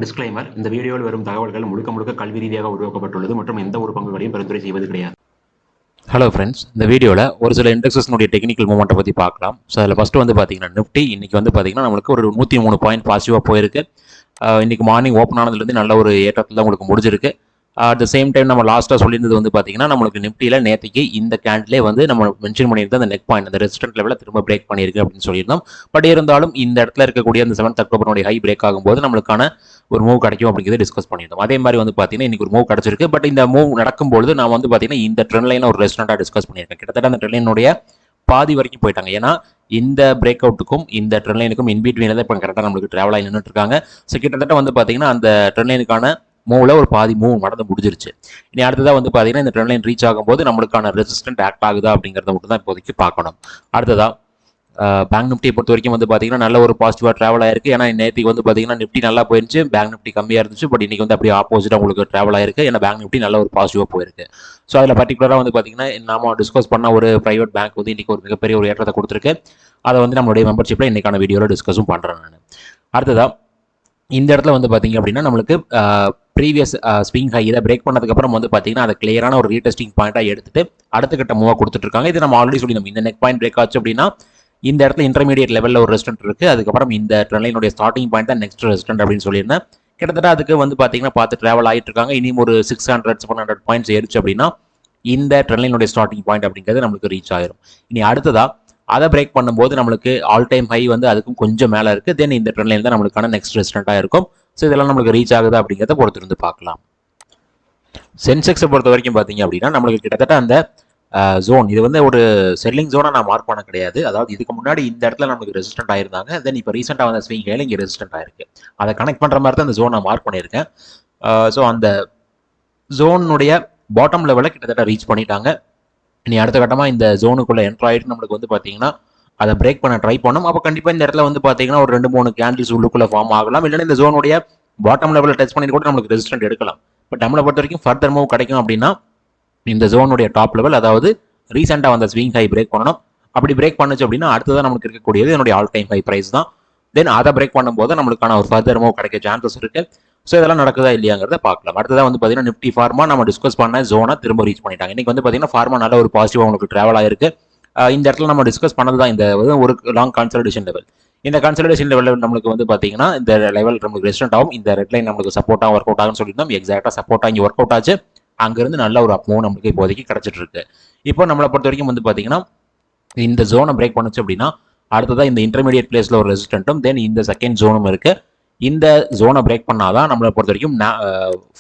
Disclaimer: இந்த வீடியோவில் வரும் தகவல்கள் முழுக்க முழுக்க கல்வி ரீதியாக உருவாக்கப்பட்டுள்ளது மற்றும் எந்த ஒரு பங்குகளையும் பரிந்துரை செய்வது கிடையாது. ஹலோ ஃப்ரெண்ட்ஸ், இந்த வீடியோவில் ஒரு சில இண்டெக்ஸஸ்னுடைய டெக்னிக்கல் மூவ்மெண்ட்டை பற்றி பார்க்கலாம். ஸோ அதில் ஃபஸ்ட்டு வந்து பார்த்தீங்கன்னா நிஃப்டி இன்னைக்கு வந்து பார்த்தீங்கன்னா நம்மளுக்கு ஒரு 103 பாயிண்ட் பாசிட்டிவாக போயிருக்கு. இன்னைக்கு மார்னிங் ஓப்பன் ஆனதுலேருந்து நல்ல ஒரு ஏற்றத்தில் தான் உங்களுக்கு முடிஞ்சிருக்கு. அட் த சேம் டைம் நம்ம லாஸ்ட்டாக சொல்லியிருந்தது வந்து பார்த்தீங்கன்னா நம்மளுக்கு நிஃப்டியில் நேற்றுக்கு இந்த கேண்டிலே வந்து நம்ம மென்ஷன் பண்ணியிருந்த அந்த நெக் பாயிண்ட் அந்த ரெசிஸ்டன்ட் லெவலில் திரும்ப பிரேக் பண்ணியிருக்கு அப்படின்னு சொல்லியிருந்தோம். பட் இருந்தாலும் இந்த இடத்துல இருக்கக்கூடிய அந்த 7th அக்டோபருடைய ஹை பிரேக் ஆகும்போது நம்மளுக்கான ஒரு மூவ் கிடைக்கும் அப்படிங்கிறத டிஸ்கஸ் பண்ணியிருந்தோம். அதே மாதிரி வந்து பார்த்தீங்கன்னா இன்னைக்கு ஒரு மூவ் கிடைச்சிருக்கு. பட் இந்த மூவ் நடக்கும்போது நான் வந்து பார்த்தீங்கன்னா இந்த ட்ரெண்ட் லைனை ஒரு ரெஸ்டாரண்டாக டிஸ்கஸ் பண்ணியிருக்கேன். கிட்டத்தட்ட அந்த ட்ரெண்ட் லைனுடைய பாதி வரைக்கும் போயிட்டாங்க. ஏன்னா இந்த பிரேக் அவுட்டுக்கும் இந்த ட்ரெண்ட் லைனுக்கும் இன்பிட்வீனில் தான் இப்போ கரெக்டாக நம்மளுக்கு ட்ராவல் ஆகி நின்றுட்டு இருக்காங்க. ஸோ கிட்டத்தட்ட வந்து பார்த்தீங்கன்னா அந்த ட்ரெண்ட் லைனுக்கான மூவ்ல ஒரு பாதி மூவ் நடந்து முடிஞ்சிருச்சு. இனி அடுத்ததாக வந்து பார்த்தீங்கன்னா இந்த ட்ரெண்ட் லைன் ரீச் ஆகும்போது நம்மளுக்கான ரெசிஸ்டன்ட் ஆக்ட் ஆகுதா அப்படிங்கிறத மட்டும் தான் இப்போதைக்கு பார்க்கணும். அடுத்ததா பேங்க் நிஃப்டியை பொறுத்த வரைக்கும் வந்து பார்த்தீங்கன்னா நல்ல ஒரு பாசிட்டிவாக ட்ராவல் ஆயிருக்கு. ஏன்னா நேற்றுக்கு வந்து பார்த்தீங்கன்னா நிஃப்டி நல்லா போயிருச்சு, பேங்க் நிஃப்டி கம்மியாக இருந்துச்சு. பட் இன்னைக்கு வந்து அப்படியே ஆப்போசிட்டாக உங்களுக்கு ட்ராவல் ஆயிருக்கு. ஏன்னா பேங்க் நிஃப்டி நல்ல ஒரு பாசிட்டிவாக போயிருக்கு. ஸோ அதில் பர்டிகுலராக வந்து பார்த்தீங்கன்னா நாம டிஸ்கஸ் பண்ண ஒரு பிரைவேட் பேங்க் வந்து இன்னைக்கு ஒரு மிகப்பெரிய ஒரு ஏற்றத்தை கொடுத்துருக்கு. அதை வந்து நம்மளுடைய மெம்பர்ஷிப்பில் இன்னைக்கான வீடியோவில் டிஸ்கஸும் பண்ணுறேன் நான். அடுத்ததா இந்த இடத்துல வந்து பார்த்தீங்க அப்படின்னா நம்மளுக்கு ப்ரீவியஸ் ஸ்விங் ஹை இதை பிரேக் பண்ணதுக்கப்புறம் வந்து பார்த்தீங்கன்னா அதை கிளியரான ஒரு ரீடெஸ்டிங் பாயிண்டாக எடுத்துட்டு அடுத்த கட்ட மூவாக கொடுத்துட்டு இருக்காங்க. இது நம்ம ஆல்ரெடி சொல்லியிருந்தோம். இந்த நெக் பாயிண்ட் பிரேக் ஆச்சு அப்படின்னா இந்த இடத்துல இன்டர்மீடியட் லெவலில் ஒரு ரெசிஸ்டன்ட் இருக்குது. அதுக்கப்புறம் இந்த ட்ரெண்ட் லைனுடைய ஸ்டார்டிங் பாயிண்ட் தான் நெக்ஸ்ட் ரெசிஸ்டன்ட் அப்படின்னு சொல்லியிருந்தேன். கிட்டத்தட்ட அதுக்கு வந்து பார்த்தீங்கன்னா பார்த்து ட்ராவல் ஆகிட்டு இருக்காங்க. இனியும் ஒரு 600-700 பாயிண்ட்ஸ் ஏறிச்சு அப்படின்னா இந்த ட்ரெண்ட் லைனுடைய ஸ்டார்டிங் பாயிண்ட் அப்படிங்கிறது நம்மளுக்கு ரீச் ஆயிரும். இனி அடுத்ததா அதை பிரேக் பண்ணும்போது நம்மளுக்கு ஆல் டைம் ஹை வந்து அதுக்கும் கொஞ்சம் மேலே இருக்குது. தென் இந்த ட்ரெண்ட் லைன் தான் நம்மளுக்கான நெக்ஸ்ட் ரெசிஸ்டன்ட்டாக இருக்கும். ஸோ இதெல்லாம் நம்மளுக்கு ரீச் ஆகுது அப்படிங்கிறத பொறுத்திருந்து பார்க்கலாம். சென்செக்ஸை பொறுத்த வரைக்கும் பார்த்தீங்க அப்படின்னா நம்மளுக்கு கிட்டத்தட்ட அந்த ஜோன் இது வந்து ஒரு செல்லிங் ஜோனாக நான் மார்க் பண்ண கிடையாது. அதாவது இதுக்கு முன்னாடி இந்த இடத்துல நமக்கு ரெசிஸ்டன்ட் ஆயிருந்தாங்க. தென் இப்போ ரீசெண்டாக வந்த ஸ்விங் ஹைல இங்கே ரெசிஸ்டன்ட் ஆயிருக்கு. அதை கனெக்ட் பண்ணுற மாதிரி தான் அந்த ஜோன் நான் மார்க் பண்ணியிருக்கேன். ஸோ அந்த ஜோனுடைய பாட்டம் லெவலில் கிட்டத்தட்ட ரீச் பண்ணிட்டாங்க. இனி அடுத்த கட்டமாக இந்த ஜோனுக்குள்ளே என்ட்ரு ஆகிட்டு நம்மளுக்கு வந்து பார்த்தீங்கன்னா அதை பிரேக் பண்ண ட்ரை பண்ணோம். அப்போ கண்டிப்பாக இந்த இடத்துல வந்து பார்த்தீங்கன்னா ஒரு 2-3 கேண்டில்ஸ் உள்ளுக்குள்ளே ஃபார்ம் ஆகலாம். இல்லைன்னா இந்த ஜோனுடைய பாட்டம் லெவலில் டச் பண்ணி கூட நம்மளுக்கு ரெசிஸ்டன்ட் எடுக்கலாம். பட் நம்மளை பொறுத்த வரைக்கும் ஃபர்தர் மூவ் கிடைக்கும் அப்படின்னா இந்த ஜோனுடைய டாப் லெவல், அதாவது ரீசெண்டாக வந்த ஸ்விங் ஹை பிரேக் பண்ணணும். அப்படி பிரேக் பண்ணுச்சு அப்படின்னா அடுத்ததான் நமக்கு இருக்கக்கூடியது என்னுடைய ஆல் டைம் ஹை பிரைஸ் தான். தென் அதை பிரேக் பண்ணும்போது நம்மளுக்கான ஒரு ஃபர்தர் மூவ் கிடைக்க சான்சஸ் இருக்கு. ஸோ இதெல்லாம் நடக்குதா இல்லையாங்கிறத பார்க்கலாம். அடுத்ததான் வந்து பார்த்தீங்கன்னா நிஃப்டி ஃபார்மா நம்ம டிஸ்கஸ் பண்ண ஜோனை திரும்ப ரீச் பண்ணிட்டாங்க. இன்னைக்கு வந்து பார்த்தீங்கன்னா ஃபார்மா நல்ல ஒரு பாசிட்டிவாக உங்களுக்கு ட்ராவல் ஆயிருக்கு. இந்த இடத்துல நம்ம டிஸ்கஸ் பண்ணது தான் இந்த ஒரு லாங் கன்சல்டேஷன் லெவல். இந்த கன்சல்டேஷன் லெவலில் நம்மளுக்கு வந்து பார்த்தீங்கன்னா இந்த லெவல் நம்மளுக்கு ரெசிஸ்டன்ட் ஆகும். இந்த ரெட் லைன் நம்மளுக்கு சப்போர்ட்டாக ஒர்க் அவுட் ஆகும்னு சொல்லியிருந்தோம். எக்ஸாக்டாக சப்போர்ட்டாக இங்கே ஒர்க் அவுட் ஆச்சு. அங்கேருந்து நல்ல ஒரு அப் மூவ் நம்மளுக்கு இப்போதைக்கு கிடைச்சிட்டு இருக்கு. இப்போ நம்மளை பொறுத்த வரைக்கும் வந்து பார்த்தீங்கன்னா இந்த ஜோனை பிரேக் பண்ணுச்சு அப்படின்னா அடுத்ததான் இந்த இன்டர்மீடியட் பிளேஸில் ஒரு ரெசிஸ்டன்ட்டும் தென் இந்த செகண்ட் ஜோனும் இருக்கு. இந்த ஜோனை பிரேக் பண்ணாதான் நம்மளை பொறுத்த வரைக்கும்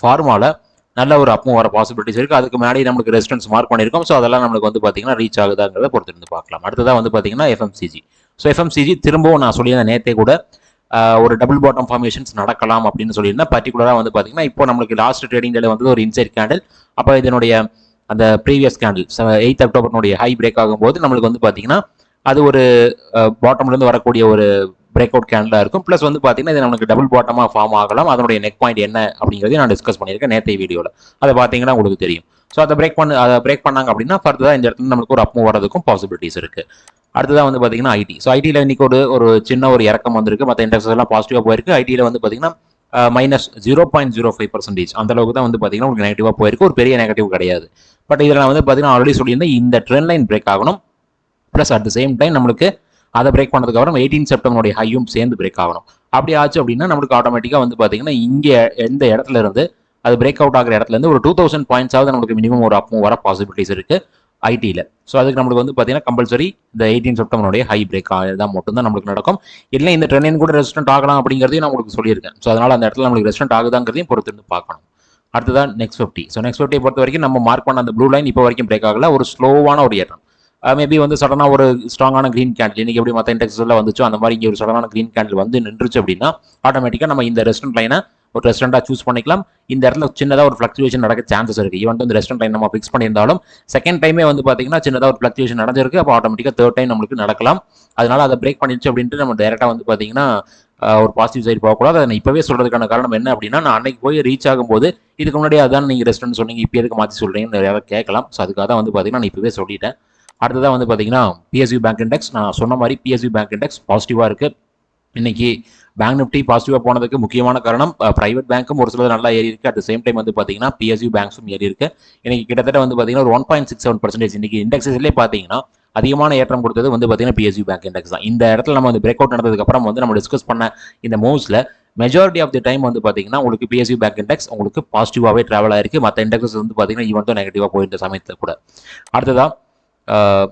ஃபார்மாவில் நல்ல ஒரு அப் மூவ் வர பாசிபிலிட்டிஸ் இருக்குது. அதுக்கு முன்னாடி நம்மளுக்கு ரெசிஸ்டன்ஸ் மார்க் பண்ணியிருக்கோம். ஸோ அதெல்லாம் நம்மளுக்கு வந்து பார்த்தீங்கன்னா ரீச் ஆகுதாங்கிறத பொறுத்திருந்து பார்க்கலாம். அடுத்ததான் வந்து பார்த்தீங்கன்னா எஃப்எம்சிஜி. ஸோ எஃப்எம்சிஜி திரும்பவும் நான் சொல்லியிருந்தேன் நேற்றே கூட ஒரு டபுள் பாட்டம் ஃபார்மேஷன்ஸ் நடக்கலாம் அப்படின்னு சொல்லியிருந்தேன். பர்டிகுலராக வந்து பார்த்தீங்கன்னா இப்போ நம்மளுக்கு லாஸ்ட் ட்ரேடிங் டேல வந்து ஒரு இன்சைட் கேண்டில், அப்போ இதனுடைய அந்த ப்ரீவியஸ் கேண்டில் 8th அக்டோபருடைய ஹை பிரேக் ஆகும்போது நம்மளுக்கு வந்து பார்த்தீங்கன்னா அது ஒரு பாட்டம்லேருந்து வரக்கூடிய ஒரு பிரேக் அவுட் கேண்டிலாக இருக்கும். ப்ளஸ் வந்து பார்த்தீங்கன்னா இது நம்மளுக்கு டபுள் பாட்டமாக ஃபார்ம் ஆகலாம். அதனுடைய நெக் பாயிண்ட் என்ன அப்படிங்கிறதையும் நான் டிஸ்கஸ் பண்ணியிருக்கேன் நேற்றைய வீடியோவில். அதை பார்த்தீங்கன்னா உங்களுக்கு தெரியும். ஸோ அதை பிரேக் பண்ணாங்க அப்படின்னா ஃபர்தராக இந்த இடத்துல நம்மளுக்கு ஒரு அப் மூவ் வரதுக்கும் பாசிபிலிட்டிஸ் இருக்குது. அடுத்ததான் வந்து பார்த்தீங்கன்னா ஐடி. ஸோ ஐடியில் இன்னைக்கு ஒரு சின்ன ஒரு இறக்கம் வந்திருக்கு. மற்ற இண்டெக்ஸ் எல்லாம் பாசிட்டிவாக போயிருக்கு. ஐடியில் வந்து பார்த்தீங்கன்னா -0.05% அந்த அளவுக்கு தான் வந்து பார்த்தீங்கன்னா உங்களுக்கு நெகட்டிவாக போயிருக்கு. ஒரு பெரிய நெகட்டிவ் கிடையாது. பட் இதில் நான் வந்து பார்த்தீங்கன்னா ஆல்ரெடி சொல்லியிருந்தேன் இந்த ட்ரெண்ட் லைன் பிரேக் ஆகணும். Plus at the same time நம்மளுக்கு அதை பிரேக் பண்ணதுக்கு அப்புறம் 18 செப்டம்பருடைய ஹையும் சேர்ந்து பிரேக் ஆகணும். அப்படி ஆச்சு அப்படின்னா நம்மளுக்கு ஆட்டோமேட்டிக்காக வந்து பார்த்தீங்கன்னா இங்கே எந்த இடத்துல இருந்து அது பிரேக் அவுட் ஆகிற இடத்துல இருந்து ஒரு 2000 பாயிண்ட்ஸாவது நம்மளுக்கு மினிமம் ஒரு அப் மூவ் வர பாசிபிலிட்டிஸ் இருக்கு ஐடியில். ஸோ அதுக்கு நம்மளுக்கு வந்து பார்த்தீங்கன்னா கம்பல்சரி இந்த 18 செப்டம்பருடைய ஹை பிரேக் ஆகிறதா மட்டும்தான் நம்மளுக்கு நடக்கும். இல்லை இந்த ட்ரெண்ட் கூட ரெசிஸ்டன்ட் ஆகலாம் அப்படிங்கிறதையும் நான் உங்களுக்கு சொல்லியிருக்கேன். ஸோ அதனால அந்த இடத்துல நம்மளுக்கு ரெசிஸ்டன்ட் ஆகுதாங்கிறதையும் பொறுத்திருந்து பார்க்கணும். அடுத்ததான் நெக்ஸ்ட் 50. ஸோ நெக்ஸ்ட் 50 பொறுத்த வரைக்கும் நம்ம மார்க் பண்ண அந்த ப்ளூ லைன் இப்போ வரைக்கும் பிரேக் ஆகல. ஒரு ஸ்லோவான ஒரு ஏற்றம். மேபி வந்து சடனாக ஒரு ஸ்ட்ராங்கான க்ரீன் கேண்டில் இன்னைக்கு எப்படி மற்ற இண்டெக்ஸில் வந்துச்சோ அந்த மாதிரி இங்கே ஒரு சடனான க்ரீன் கேண்டில் வந்து நின்றுச்சு அப்படின்னா ஆட்டோமேட்டிக்காக நம்ம இந்த ரெசிஸ்டன்ட் லைனை ஒரு ரெசிஸ்டன்ட்டாக சூஸ் பண்ணிக்கலாம். இந்த இடத்துல சின்னதாக ஒரு ஃப்ளக்சுவேஷன் நடக்க சான்சஸ் இருக்குது. ஈவன் இந்த ரெசிஸ்டன்ட் லைன் நம்ம ஃபிக்ஸ் பண்ணியிருந்தாலும் செகண்ட் டைமே வந்து பார்த்தீங்கன்னா சின்னதாக ஒரு ஃப்ளக்சுவேஷன் நடந்திருக்கு. அப்போ ஆட்டோமேட்டிக்காக தேர்ட் டைம் நம்மளுக்கு நடக்கலாம். அதனால அதை பிரேக் பண்ணிடுச்சு அப்படின்ட்டு நம்ம டேரெக்டாக வந்து பார்த்தீங்கன்னா ஒரு பாசிட்டிவ் சைடு போகக்கூடாது. அதை நான் இப்போவே சொல்றதுக்கான காரணம் என்ன அப்படின்னா நான் அன்னைக்கு போய் ரீச் ஆகும்போது இதுக்கு முன்னாடி அதான் நீங்கள் ரெசிஸ்டன்ட் சொன்னீங்க, இப்போ எதுக்கு மாற்றி சொல்கிறீங்கன்னு நிறையா கேட்கலாம். ஸோ அதுக்காக தான் வந்து பார்த்தீங்கன்னா நான் இப்போவே சொல்லிட்டேன். அடுத்ததான் வந்து பார்த்தீங்கன்னா பிஎஸ்யூ பேங்க் இண்டெக்ஸ். நான் சொன்ன மாதிரி பிஎஸ்யூ பேங்க் இண்டெக்ஸ் பாசிட்டிவாக இருக்குது. இன்னைக்கு பேங்க் நிஃப்டி பாசிட்டிவாக போனதுக்கு முக்கியமான காரணம் பிரைவேட் பேங்க்கும் ஒரு சிலர் நல்லா ஏறி இருக்கு. அட் த சேம் டைம் வந்து பார்த்தீங்கன்னா பிஎஸ்யூ பேங்க்ஸும் ஏறி இருக்கு. இன்னைக்கு கிட்டத்தட்ட வந்து பார்த்தீங்கன்னா ஒரு 1.67%. இன்னைக்கு இண்டெக்ஸஸ்லேயே பார்த்தீங்கன்னா அதிகமான ஏற்றம் கொடுத்தது வந்து பார்த்தீங்கன்னா பிஎஸ்யூ பேங்க் இண்டெக்ஸ் தான். இந்த இடத்துல நம்ம வந்து பிரேக் அவுட் நடந்ததுக்கு அப்புறம் வந்து நம்ம டிஸ்கஸ் பண்ண இந்த மூவ்ஸ்ல மெஜாரிட்டி ஆஃப் தி டைம் வந்து பார்த்தீங்கன்னா உங்களுக்கு பிஎஸ்யூ பேங்க் இண்டெக்ஸ் உங்களுக்கு பாசிட்டிவாகவே ட்ராவல் ஆயிருக்கு. மற்ற இண்டெக்ஸஸ் வந்து பார்த்தீங்கன்னா ஈவன் தான் நெகட்டிவாக போயிருந்த சமயத்தில் கூட. அடுத்ததான்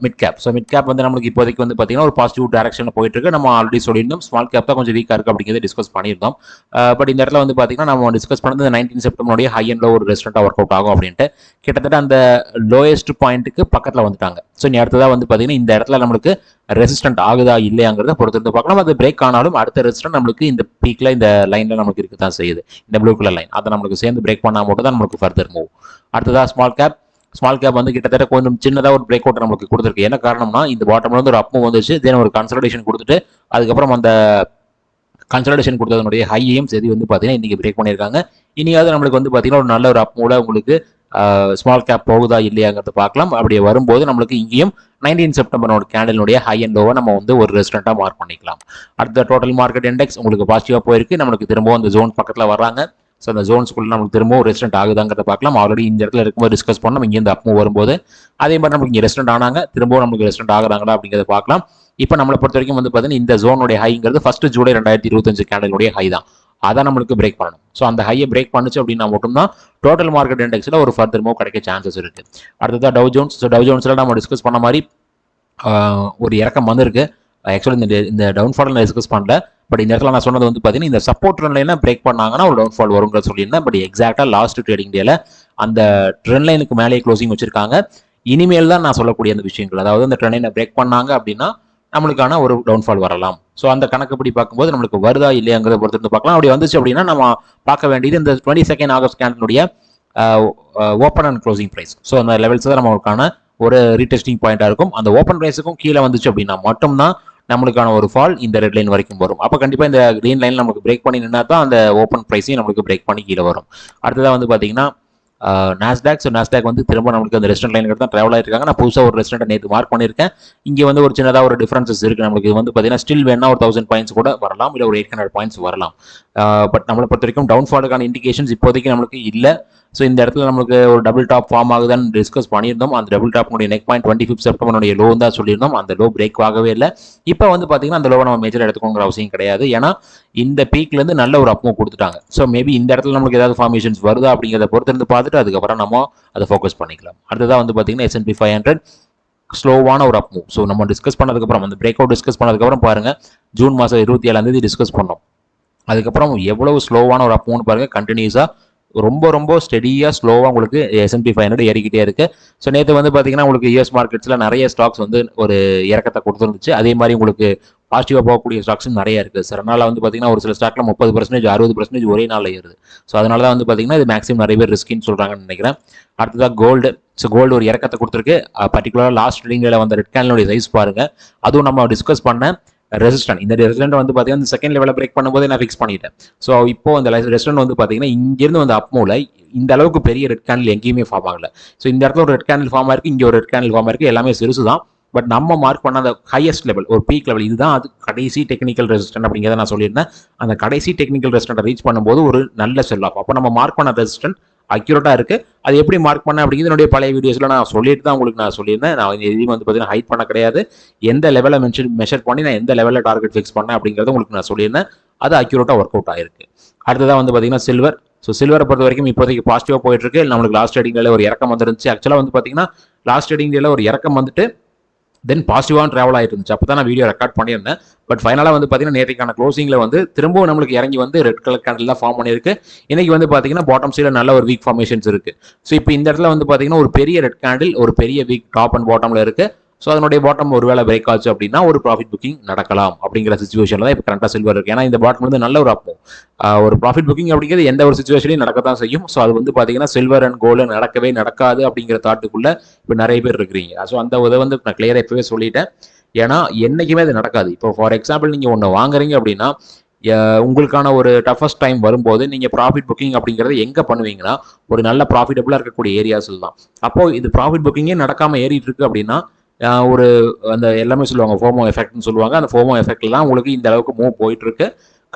mid cap. So mid cap வந்து நம்மளுக்கு இப்போதைக்கு வந்து பார்த்தீங்கன்னா ஒரு பாசிட்டிவ் டேரக்ஷனில் போயிட்டு இருக்கு. நம்ம ஆல்ரெடி சொல்லியிருந்தோம் ஸ்மால் கேப் தான் கொஞ்சம் வீக்காக இருக்குது அப்படிங்கிறத டிஸ்கஸ் பண்ணியிருந்தோம். பட் இந்த இடத்துல வந்து பார்த்தீங்கன்னா நம்ம டிஸ்கஸ் பண்ணது 19 செப்டம்பருடைய ஹை அண்ட் லோ ஒரு ரெஸ்டாரண்ட்டாக ஒர்க் அவுட் ஆகும் அப்படின்ட்டு கிட்டத்தட்ட அந்த லோயஸ்ட் பாயிண்ட்டுக்கு பக்கத்தில் வந்துட்டாங்க. ஸோ நீ அடுத்ததாக வந்து பார்த்தீங்கன்னா இந்த இடத்துல நம்மளுக்கு ரெசிஸ்டன்ட் ஆகுதா இல்லையாங்கிறத பொறுத்திருந்து பார்க்கலாம். அது பிரேக் ஆனாலும் அடுத்த ரெசிஸ்டன்ட் நம்மளுக்கு இந்த பீக்கில் இந்த லைனில் நமக்கு இருக்க தான் செய்யுது. இந்த ப்ளூ கலர் லைன் அதை நம்மளுக்கு சேர்ந்து பிரேக் பண்ணால் மட்டும் தான் நம்மளுக்கு ஃபர்தர் மூவ். அடுத்ததாக ஸ்மால் கேப் வந்து கிட்டத்தட்ட கொஞ்சம் சின்னதாக ஒரு பிரேக் அவுட் நமக்கு கொடுத்துருக்கு. என்ன காரணம்னா இந்த பாட்டம்ல வந்து ஒரு அப் மூவ் வந்துச்சு, தென் ஒரு கன்சல்டேஷன் கொடுத்துட்டு அதுக்கப்புறம் அந்த கன்சல்டேஷன் கொடுத்ததனுடைய ஹையையும் சரி வந்து பார்த்தீங்கன்னா இன்னைக்கு பிரேக் பண்ணியிருக்காங்க. இனியாவது நம்மளுக்கு வந்து பார்த்தீங்கன்னா ஒரு நல்ல ஒரு அப் மூவ்ல உங்களுக்கு ஸ்மால் கேப் போகுதா இல்லையாங்கிறத பார்க்கலாம். அப்படியே வரும்போது நம்மளுக்கு இங்கேயும் 19 செப்டம்பரோட கேண்டலினுடைய ஹை அண்ட் லோவை நம்ம வந்து ஒரு ரெஸ்டாரண்ட்டாக மார்க் பண்ணிக்கலாம். அடுத்த டோட்டல் மார்க்கெட் இண்டெக்ஸ் உங்களுக்கு பாசிட்டிவாக போயிருக்கு. நம்மளுக்கு திரும்பவும் அந்த ஜோன் பக்கத்தில் வர்றாங்க. ஸோ அந்த ஜோன்ஸ்குள்ள நமக்கு திரும்பவும் ரெஸ்டன்ட் ஆகுதாங்கிறத பார்க்கலாம். ஆல்ரெடி இந்த இடத்துல இருக்கும்போது டிஸ்கஸ் பண்ணோம், இங்கே இந்த அப் மூவ் வரும்போது அதே மாதிரி நமக்கு இங்கே ரெஸ்டன்ட் ஆனாங்க, திரும்பவும் நமக்கு ரெஸ்டன்ட் ஆகுறாங்களா அப்படிங்கிறத பார்க்கலாம். இப்போ நம்மளை பொறுத்த வரைக்கும் வந்து பார்த்தீங்கன்னா இந்த ஜோனுடைய ஹைங்கிறது 1 ஜூலை 2025 கேண்டலுடைய ஹை தான். அதை நம்மளுக்கு பிரேக் பண்ணணும். ஸோ அந்த ஹையை பிரேக் பண்ணுச்சு அப்படின்னா மட்டும்தான் டோட்டல் மார்க்கெட் இண்டெக்ஸில் ஒரு ஃபர்தர் மூவ் கிடைக்க சான்சஸ் இருக்கு. அடுத்ததான் டவ் ஜோன்ஸ். ஸோ டவ் ஜோன்ஸில் நம்ம டிஸ்கஸ் பண்ண மாதிரி ஒரு இறக்கம் வந்திருக்கு. ஆக்சுவலி இந்த டவுன்ஃபால் நான் டிஸ்கஸ் பண்ணல. பட் இந்த இடத்துல நான் சொன்னது வந்து பார்த்தீங்கன்னா இந்த சப்போர்ட் ட்ரெண்ட் லைனை பிரேக் பண்ணாங்கன்னா ஒரு டவுன்ஃபால் வருங்கிற சொல்லியிருந்தேன். பட் எக்ஸாக்டாக லாஸ்ட் ட்ரேடிங் டேல அந்த ட்ரெண்ட் லைனுக்கு மேலேயே க்ளோசிங் வச்சிருக்காங்க. இனிமேல் தான் நான் சொல்லக்கூடிய அந்த விஷயங்கள், அதாவது அந்த ட்ரெண்ட் லைனை பிரேக் பண்ணாங்க அப்படின்னா நம்மளுக்கான ஒரு டவுன்ஃபால் வரலாம். ஸோ அந்த கணக்குப்படி பார்க்கும்போது நம்மளுக்கு வருதா இல்லையாங்கிறத பொறுத்து பார்க்கலாம். அப்படி வந்துச்சு அப்படின்னா நம்ம பார்க்க வேண்டியது இந்த 22 ஆகஸ்ட் கேண்டலுடைய open and closing price. So அந்த லெவல்ஸ் தான் நம்மளுக்கான ஒரு ரீடெஸ்டிங் பாயிண்டா இருக்கும். அந்த ஓப்பன் ப்ரைஸுக்கும் கீழே வந்துச்சு அப்படின்னா மட்டும்தான் நம்மளுக்கான ஒரு ஃபால் இந்த ரெட் லைன் வரைக்கும் வரும். அப்போ கண்டிப்பாக இந்த கிரீன் லைன் நமக்கு பிரேக் பண்ணி நின்னா தான் அந்த ஓப்பன் ப்ரைஸையும் நம்மளுக்கு பிரேக் பண்ணி கீழே வரும். அடுத்ததாக வந்து பார்த்தீங்கன்னா நாஸ்டாக். ஸோ நாஸ்டாக் வந்து திரும்ப நம்மளுக்கு அந்த ரெஸ்டாரண்ட் லைனுக்கு தான் ட்ராவல் ஆயிருக்காங்க. நான் புதுசாக ஒரு ரெஸ்டாரண்ட் நேற்று மார்க் பண்ணியிருக்கேன். இங்கே வந்து ஒரு சின்னதாக ஒரு டிஃபரன்சஸ் இருக்குது. நம்மளுக்கு வந்து பார்த்தீங்கன்னா ஸ்டில் வேணா ஒரு 1000 பாயிண்ட்ஸ் கூட வரலாம், இல்லை ஒரு 800 பாயிண்ட்ஸ் வரலாம். பட் நம்மளை பொறுத்த வரைக்கும் டவுன்ஃபாலுக்கான இண்டிகேஷன்ஸ் இப்போதைக்கு நம்மளுக்கு இல்லை. ஸோ இந்த இடத்துல நமக்கு ஒரு டபுள் டாப் ஃபார்ம் ஆகுதான்னு டிஸ்கஸ் பண்ணியிருந்தோம். அந்த டபுள் டாப்னுடைய நெக் பாயிண்ட் 25 செப்டம்பருடைய லோ தான் சொல்லியிருந்தோம். அந்த லோ பிரேக் ஆகவே இல்லை. இப்போ வந்து பார்த்தீங்கன்னா அந்த லோவை நம்ம மேஜர் எடுத்துக்கோங்கிற அவசியம் கிடையாது. ஏன்னா இந்த பீக்லேருந்து நல்ல ஒரு அப்மூவ் கொடுத்துட்டாங்க. ஸோ மேபி இந்த இடத்துல நமக்கு ஏதாவது ஃபார்மேஷன்ஸ் வருதா அப்படிங்கிறத பொறுத்திருந்து பார்த்துட்டு அதுக்கப்புறம் நம்ம அதை ஃபோக்கஸ் பண்ணிக்கலாம். அடுத்ததாக வந்து பார்த்தீங்கன்னா S&P 500 ஸ்லோவான ஒரு அப் மூவ். ஸோ நம்ம டிஸ்கஸ் பண்ணதுக்கப்புறம் அந்த பிரேக் அவுட் டிஸ்கஸ் பண்ணதுக்கப்புறம் பாருங்க, ஜூன் மாதம் 27 டிஸ்கஸ் பண்ணோம். அதுக்கப்புறம் எவ்வளவு ஸ்லோவான ஒரு அப் மூவ்னு பாருங்க, கண்டினியூஸாக ரொம்ப ஸ்டெடியாக ஸ்லோவாக உங்களுக்கு S&P 500 ஏறிக்கிட்டே இருக்கு. ஸோ நேற்று வந்து பார்த்தீங்கன்னா உங்களுக்கு யூஎஸ் மார்க்கெட்ஸில் நிறைய ஸ்டாக்ஸ் வந்து ஒரு இறக்கத்தை கொடுத்துருந்துச்சு. அதே மாதிரி உங்களுக்கு பாசிட்டிவாக போகக்கூடிய ஸ்டாக்ஸும் நிறைய இருக்குது. சார் அதனால் வந்து பார்த்தீங்கன்னா ஒரு சில ஸ்டாக்ல 30%, 60% ஒரே நாளில் ஏறுது. ஸோ அதனால தான் வந்து பார்த்தீங்கன்னா இது மேக்ஸிமம் நிறைய பேர் ரிஸ்கின்னு சொல்கிறாங்கன்னு நினைக்கிறேன். அடுத்ததாக கோல்டு. ஸோ கோல்டு ஒரு இறக்கத்தை கொடுத்துருக்கு. பர்டிகுலராக லாஸ்ட் ட்ரேடிங்கில் வந்த ரெட் கேண்டலுடைய சைஸ் பாருங்கள். அதுவும் நம்ம டிஸ்கஸ் பண்ண ரெசிஸ்டன்ட். இந்த ரெசிஸ்டன்ட் வந்து பார்த்தீங்கன்னா செகண்ட் லெவலில் பிரேக் பண்ணும்போது நான் ஃபிக்ஸ் பண்ணிட்டேன். ஸோ இப்போ அந்த ரெசிஸ்டன்ட் வந்து பார்த்தீங்கன்னா இங்கிருந்து வந்து அப் மூவ்ல இந்த அளவுக்கு பெரிய ரெட் கேண்டில் எங்கேயுமே ஃபார்ம் ஆகல. ஸோ இந்த இடத்துல ஒரு ரெட் கேண்டில் ஃபார்ம் ஆயிருக்கு, இங்கே ஒரு ரெட் கேண்டில் ஃபார்ம் ஆயிருக்கு, எல்லாமே சிறுசு தான். பட் நம்ம மார்க் பண்ண அந்த ஹையஸ்ட் லெவல், ஒரு பீக் லெவல், இதுதான் அது கடைசி டெக்னிக்கல் ரெசிஸ்டன்ட் அப்படிங்கிறத நான் சொல்லியிருந்தேன். அந்த கடைசி டெக்னிக்கல் ரெசிஸ்டன்ட் ரீச் பண்ணும்போது ஒரு நல்ல செல் ஆஃப். அப்போ நம்ம மார்க் பண்ண ரெசிஸ்டன்ட் அக்யூரேட்டாக இருக்குது. அது எப்படி மார்க் பண்ண அப்படிங்கிறது என்னுடைய பழைய வீடியோஸில் நான் சொல்லிட்டு தான் உங்களுக்கு நான் சொல்லியிருந்தேன். நான் எதையும் வந்து பார்த்தீங்கன்னா ஹைட் பண்ண கிடையாது. எந்த லெவலில் மெஷர் பண்ணி நான் எந்த லெவலில் டார்கெட் ஃபிக்ஸ் பண்ணேன் அப்படிங்கிறத உங்களுக்கு நான் சொல்லியிருந்தேன். அது அக்யூரேட்டாக ஒர்க் அவுட் ஆயிருக்கு. அடுத்ததான் வந்து பார்த்தீங்கன்னா சில்வர். ஸோ சில்வரை பொறுத்த வரைக்கும் இப்போதைக்கு பாசிட்டிவாக போயிட்டு இருக்கு. நம்மளுக்கு லாஸ்ட் ட்ரேடிங் டேல ஒரு இறக்கம் வந்துருந்துச்சு. ஆக்சுவலாக வந்து பார்த்தீங்கன்னா லாஸ்ட் ட்ரேடிங் டேல ஒரு இறக்கம் வந்துட்டு தென் பாசிட்டிவாக ட்ராவல் ஆகிட்டு இருந்துச்சு. அப்போ தான் நான் வீடியோ ரெக்கார்ட் பண்ணியிருந்தேன். பட் ஃபைனலாக வந்து பார்த்தீங்கன்னா நேற்றுக்கான க்ளோசிங்கில் வந்து திரும்பவும் நம்மளுக்கு இறங்கி வந்து ரெட் கலர் கேண்டில் தான் ஃபார்ம் பண்ணியிருக்கு. இன்னைக்கு வந்து பார்த்தீங்கன்னா பாட்டம் சைடில் நல்ல ஒரு வீக் ஃபார்மேஷன்ஸ் இருக்குது. ஸோ இப்போ இந்த இடத்துல வந்து பார்த்தீங்கன்னா ஒரு பெரிய ரெட் கேண்டில், ஒரு பெரிய வீக் டாப் அண்ட் பாட்டமில் இருக்குது. ஸோ அதனுடைய பாட்டம் ஒரு வேளை பிரேக் ஆச்சு அப்படின்னா ஒரு ப்ராஃபிட் புக்கிங் நடக்கலாம் அப்படிங்கிற சிச்சுவேஷனில் தான் இப்போ கரண்டாக சில்வர் இருக்குது. ஏன்னா இந்த பாட்டம் வந்து நல்ல ஒரு அப்போ ஒரு ப்ராஃபிட் புக்கிங் அப்படிங்கிறது எந்த ஒரு சிச்சுவேஷனையும் நடக்க தான் செய்யும். ஸோ அது வந்து பார்த்தீங்கன்னா சில்வர் அண்ட் கோல்டு நடக்கவே நடக்காது அப்படிங்கிற தாட்டுக்குள்ளே இப்போ நிறைய பேர் இருக்கிறீங்க. ஸோ அந்த உதவி வந்து நான் கிளியராக இப்போவே சொல்லிட்டேன். ஏன்னா என்றைக்குமே அது நடக்காது. இப்போ ஃபார் எக்ஸாம்பிள் நீங்கள் ஒன்று வாங்குறீங்க அப்படின்னா உங்களுக்கான ஒரு டஃபஸ்ட் டைம் வரும்போது நீங்கள் ப்ராஃபிட் புக்கிங் அப்படிங்கிறத எங்கே பண்ணுவீங்கன்னா ஒரு நல்ல ப்ராஃபிட்டபுளாக இருக்கக்கூடிய ஏரியாஸில் தான். அப்போது இது ப்ராஃபிட் புக்கிங்கே நடக்காமல் ஏறிட்டு இருக்கு அப்படின்னா ஒரு அந்த எல்லாமே சொல்லுவாங்க ஃபோமோ எஃபெக்ட்னு சொல்லுவாங்க. அந்த ஃபோமோ எஃபெக்ட்ல தான் உங்களுக்கு இந்த அளவுக்கு மூவ் போயிட்டு இருக்கு.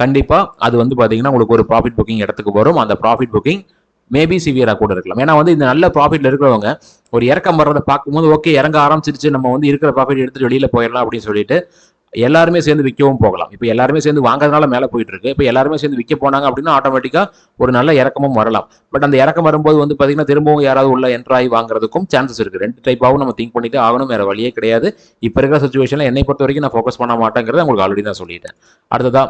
கண்டிப்பா அது வந்து பார்த்தீங்கன்னா உங்களுக்கு ஒரு ப்ராஃபிட் புக்கிங் இடத்துக்கு வரும். அந்த ப்ராஃபிட் புக்கிங் மேபி சிவியரா கூட இருக்கலாம். ஏன்னா வந்து இந்த நல்ல ப்ராஃபிட்ல இருக்கிறவங்க ஒரு இறக்கம் வர்றதை பார்க்கும்போது ஓகே இறங்க ஆரம்பிச்சிருச்சு, நம்ம வந்து இருக்கிற ப்ராஃபிட் எடுத்துட்டு வெளியில போயிடலாம் அப்படின்னு சொல்லிட்டு எல்லாருமே சேர்ந்து விற்கவும் போகலாம். இப்போ எல்லாருமே சேர்ந்து வாங்குறதுனால மேலே போயிட்டு இருக்கு. இப்போ எல்லாருமே சேர்ந்து விற்க போனாங்க அப்படின்னா ஆட்டோமேட்டிக்கா ஒரு நல்ல இறக்கமும் வரலாம். பட் அந்த இறக்கம் வரும்போது வந்து பார்த்தீங்கன்னா திரும்பவும் யாராவது உள்ள என்ட்ராகி வாங்குறதுக்கும் சான்சஸ் இருக்கு. 2 டைப்பாகவும் நம்ம திங்க் பண்ணிட்டு ஆகணும், வேற வழியே கிடையாது. இப்போ இருக்கிற சுச்சுவேஷன்ல என்னை பொறுத்த வரைக்கும் நான் ஃபோக்கஸ் பண்ண மாட்டேங்கிறத உங்களுக்கு ஆல்ரெடி நான் சொல்லிட்டேன். அடுத்ததா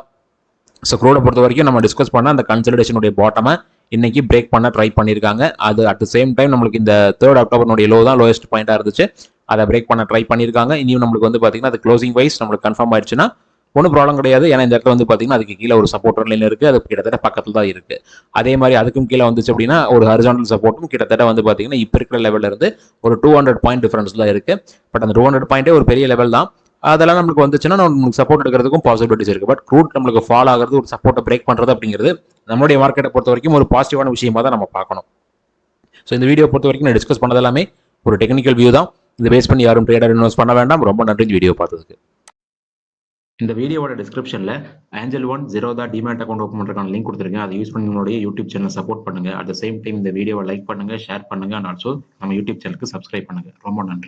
க்ரூடை பொறுத்த வரைக்கும் நம்ம டிஸ்கஸ் பண்ண அந்த கன்சல்டேஷனுடைய பாட்டமை இன்னைக்கு பிரேக் பண்ண ட்ரை பண்ணியிருக்காங்க. அது அட் த சேம் டைம் நம்மளுக்கு இந்த 3rd அக்டோபர் லோ தான் லோயஸ்ட் பாயிண்டா இருந்துச்சு. அதை பிரேக் பண்ண ட்ரை பண்ணியிருக்காங்க. இனியும் நம்மளுக்கு வந்து பார்த்தீங்கன்னா அது க்ளோசிங் வைஸ் நம்மளுக்கு கன்ஃபார்ம் ஆயிடுச்சுன்னா ஒன்றும் ப்ராப்ளம் கிடையாது. ஏன்னா இந்த இடத்துல வந்து பார்த்தீங்கன்னா அதுக்கு கீழே ஒரு சப்போர்ட் லைன் இருக்கு, அது கிட்டத்தட்ட பக்கத்தில் தான் இருக்கு. அதே மாதிரி அதுக்கும் கீழே வந்துச்சு அப்படின்னா ஒரு ஹரிசாண்டல் சப்போர்ட்டும் கிட்டத்தட்ட வந்து பார்த்தீங்கன்னா இப்போ இருக்கிற லெவலில் இருந்து ஒரு 200 பாயிண்ட் டிஃபரன்ஸ் தான் இருக்கு. பட் அந்த 200 பாயிண்டே ஒரு பெரிய லெவல் தான். அதெல்லாம் நம்மளுக்கு வந்துச்சுன்னா நம்மளுக்கு சப்போர்ட் எடுக்கிறதுக்கும் பாசிபிலிட்டிஸ் இருக்கு. பட் க்ரூட் நம்மளுக்கு ஃபால் ஆகிறது, ஒரு சப்போர்ட்டை பிரேக் பண்றது அப்படிங்கிறது நம்மளுடைய மார்க்கெட்டை பொறுத்த வரைக்கும் ஒரு பாசிட்டிவான விஷயமா தான் நம்ம பார்க்கணும். ஸோ இந்த வீடியோ பொறுத்த வரைக்கும் நான் டிஸ்கஸ் பண்ணது எல்லாமே ஒரு டெக்னிக்கல் வியூ தான். இதை பேஸ் பண்ணி யாரும் ட்ரேடர் இன்வெஸ்ட் பண்ண வேண்டாம். ரொம்ப நன்றி வீடியோ பார்த்ததுக்கு. இந்த வீடியோவோட டிஸ்கிரிப்ஷனில் Angel One Zerodha demat account open பண்ணுறதுக்கான லிங்க் கொடுத்துருக்கேன். அதை யூஸ் பண்ணி உங்களுடைய யூடியூப் சேனல் சப்போர்ட் பண்ணுங்க. அட் த சேம் டைம் இந்த வீடியோவை லைக் பண்ணுங்க, ஷேர் பண்ணுங்க, அண்ட் ஆல்சோ நம்ம யூடியூப் சேனலுக்கு சப்ஸ்கிரைப் பண்ணுங்க. ரொம்ப நன்றி.